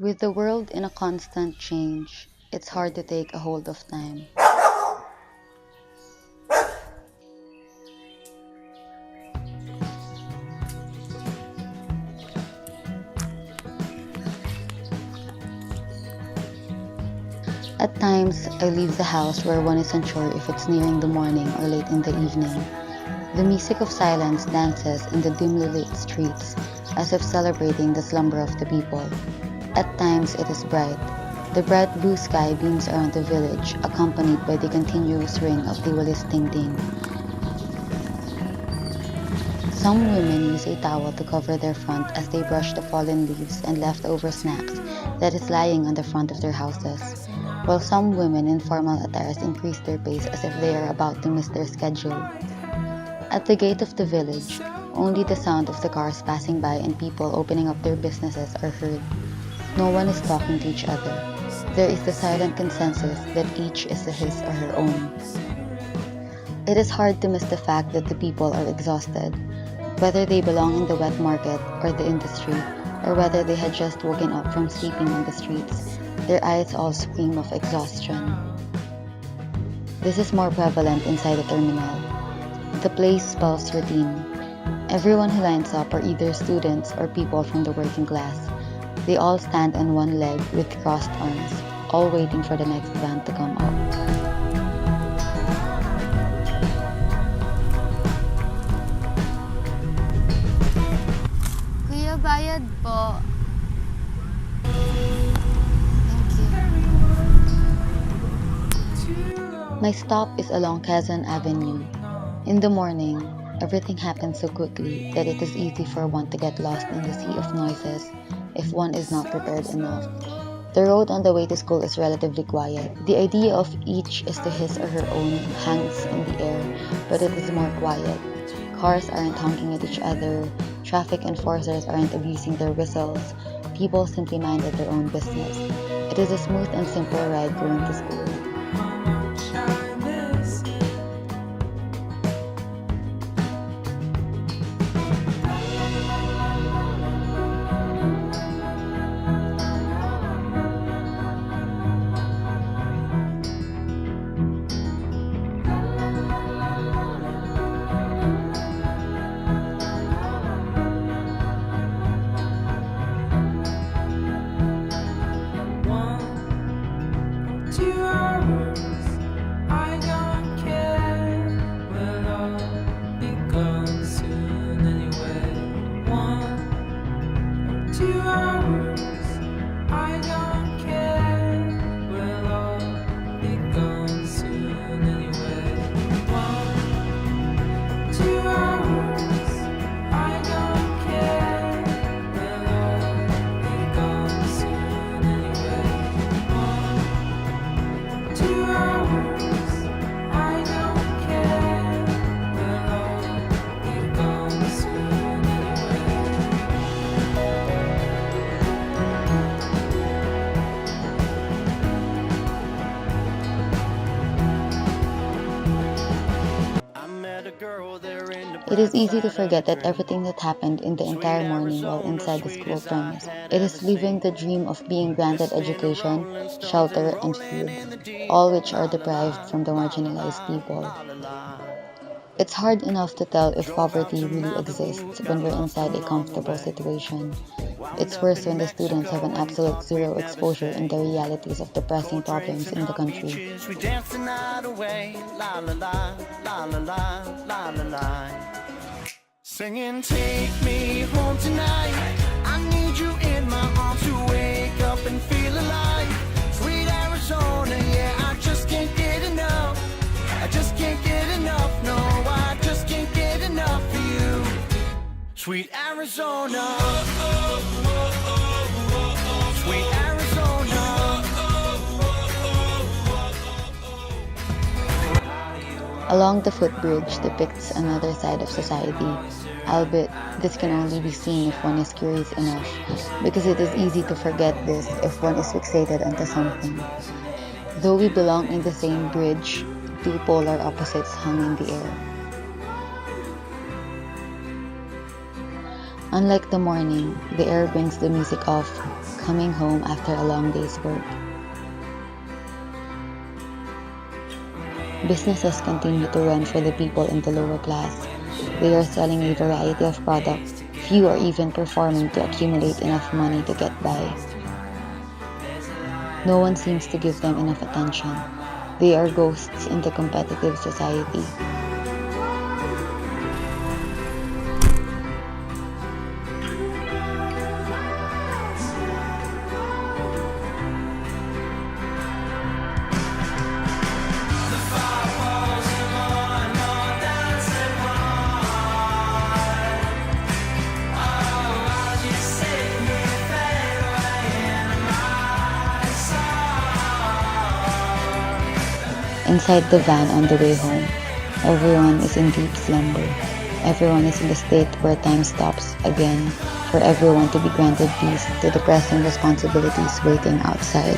With the world in a constant change, it's hard to take a hold of time. At times, I leave the house where one is unsure if it's nearing the morning or late in the evening. The music of silence dances in the dimly lit streets, as if celebrating the slumber of the people. At times, it is bright. The bright blue sky beams around the village, accompanied by the continuous ring of Diwali's ding-ding. Some women use a towel to cover their front as they brush the fallen leaves and leftover snacks that is lying on the front of their houses, while some women in formal attires increase their pace as if they are about to miss their schedule. At the gate of the village, only the sound of the cars passing by and people opening up their businesses are heard. No one is talking to each other. There is the silent consensus that each is to his or her own. It is hard to miss the fact that the people are exhausted, whether they belong in the wet market or the industry, or whether they had just woken up from sleeping on the streets. Their eyes all scream of exhaustion. This is more prevalent inside the terminal. The place spells routine. Everyone who lines up are either students or people from the working class. They all stand on one leg with crossed arms, all waiting for the next van to come up. Kuya, bayad po. Thank you. My stop is along Quezon Avenue. In the morning, everything happens so quickly that it is easy for one to get lost in the sea of noises if one is not prepared enough. The road on the way to school is relatively quiet. The idea of each is to his or her own hangs in the air, but it is more quiet. Cars aren't honking at each other, traffic enforcers aren't abusing their whistles, people simply minded their own business. It is a smooth and simple ride going to school. It is easy to forget that everything that happened in the entire morning while inside the school premise. It is living the dream of being granted education, shelter, and food, all which are deprived from the marginalized people. It's hard enough to tell if poverty really exists when we're inside a comfortable situation. It's worse when the students have an absolute zero exposure in the realities of the pressing problems in the country. We dance the night away, la la la, la la la, la la la. Singing, take me home tonight. I need you in my arms to wake up and feel alive. Sweet Arizona, yeah, I just can't get enough. I just can't get enough, no, I just can't get enough of you. Sweet Arizona. Sweet Arizona. Along the footbridge depicts another side of society, albeit this can only be seen if one is curious enough, because it is easy to forget this if one is fixated onto something. Though we belong in the same bridge, two polar opposites hung in the air. Unlike the morning, the air brings the music of coming home after a long day's work. Businesses continue to run for the people in the lower class. They are selling a variety of products. Few are even performing to accumulate enough money to get by. No one seems to give them enough attention. They are ghosts in the competitive society. Inside the van on the way home, everyone is in deep slumber. Everyone is in the state where time stops again for everyone to be granted peace to the pressing responsibilities waiting outside.